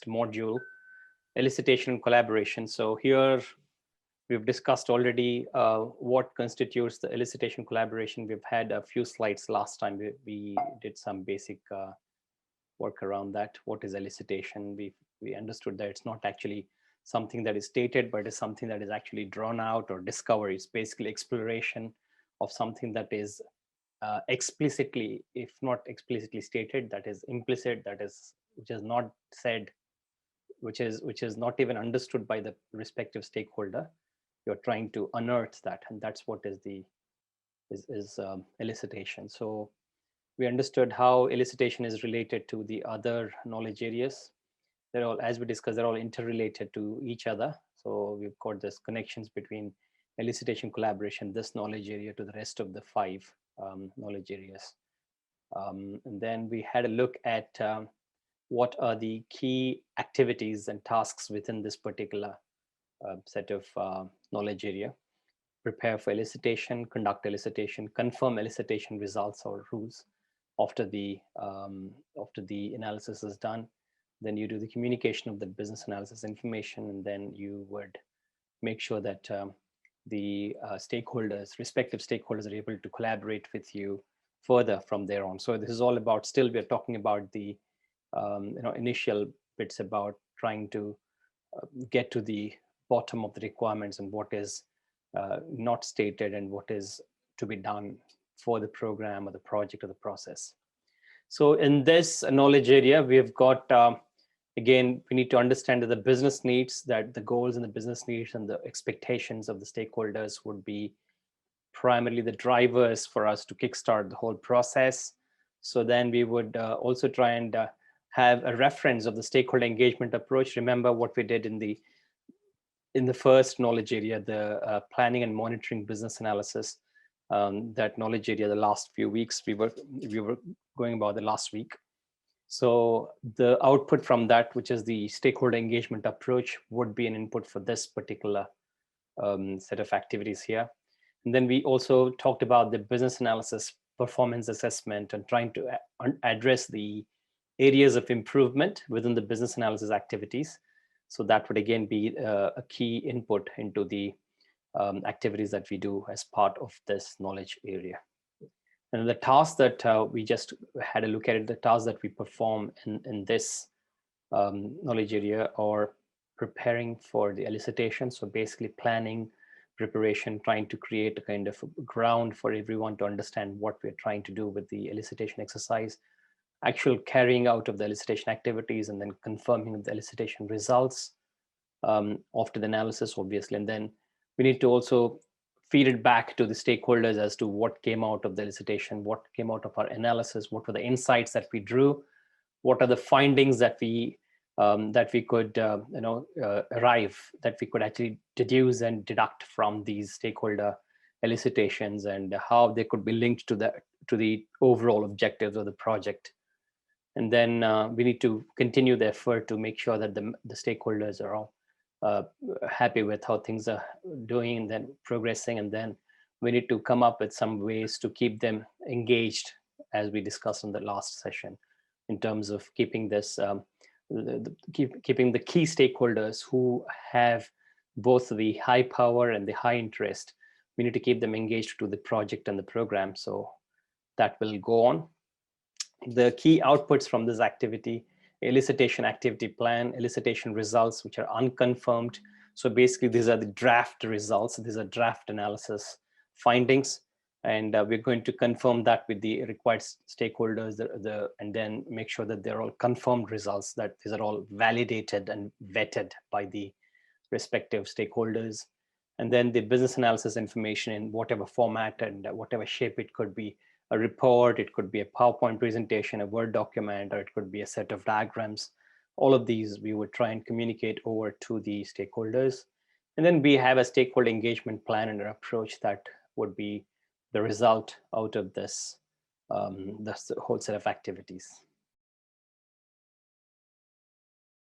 next module, elicitation and collaboration. So here we've discussed already what constitutes the elicitation collaboration. We've had a few slides last time. We did some basic work around that. What is elicitation? We understood that it's not actually something that is stated, but it's something that is actually drawn out or discovery. It's basically exploration of something that is explicitly, if not explicitly stated, that is implicit, that is which is not said, which is not even understood by the respective stakeholder. You're trying to unearth that, and that's what is the elicitation. So we understood how elicitation is related to the other knowledge areas. They're all, as we discussed, they're all interrelated to each other. So we've got this connections between elicitation, collaboration, this knowledge area to the rest of the 5 knowledge areas. And then we had a look at what are the key activities and tasks within this particular set of knowledge area. Prepare for elicitation, conduct elicitation, confirm elicitation results or rules after the analysis is done. Then you do the communication of the business analysis information, and then you would make sure that the stakeholders, respective stakeholders, are able to collaborate with you further from there on. So this is all about, still we're talking about the initial bits about trying to get to the bottom of the requirements and what is not stated and what is to be done for the program or the project or the process. So in this knowledge area, we've got, again, we need to understand that the business needs, that the goals and the business needs and the expectations of the stakeholders would be primarily the drivers for us to kickstart the whole process. So then we would also try and have a reference of the stakeholder engagement approach. Remember what we did in the first knowledge area, the planning and monitoring business analysis. That knowledge area, the last few weeks we were going about the last week. So the output from that, which is the stakeholder engagement approach, would be an input for this particular set of activities here. And then we also talked about the business analysis, performance assessment, and trying to address the areas of improvement within the business analysis activities. So that would again be a key input into the activities that we do as part of this knowledge area. And the task that we just had a look at, the tasks that we perform in this knowledge area are preparing for the elicitation. So basically planning, preparation, trying to create a kind of ground for everyone to understand what we're trying to do with the elicitation exercise, actual carrying out of the elicitation activities, and then confirming the elicitation results after the analysis, obviously. And then we need to also feed it back to the stakeholders as to what came out of the elicitation, what came out of our analysis, what were the insights that we drew, what are the findings that we could arrive, that we could actually deduce and deduct from these stakeholder elicitations, and how they could be linked to the overall objectives of the project. And then we need to continue the effort to make sure that the stakeholders are all happy with how things are doing and then progressing. And then we need to come up with some ways to keep them engaged, as we discussed in the last session, in terms of keeping this, keeping the key stakeholders who have both the high power and the high interest. We need to keep them engaged to the project and the program. So that will go on. The key outputs from this activity: elicitation activity plan, elicitation results, which are unconfirmed. So basically, these are the draft results. These are draft analysis findings. And we're going to confirm that with the required stakeholders, and then make sure that they're all confirmed results, that these are all validated and vetted by the respective stakeholders. And then the business analysis information in whatever format and whatever shape it could be. A report, it could be a PowerPoint presentation, a Word document, or it could be a set of diagrams. All of these we would try and communicate over to the stakeholders. And then we have a stakeholder engagement plan and an approach that would be the result out of this, this whole set of activities.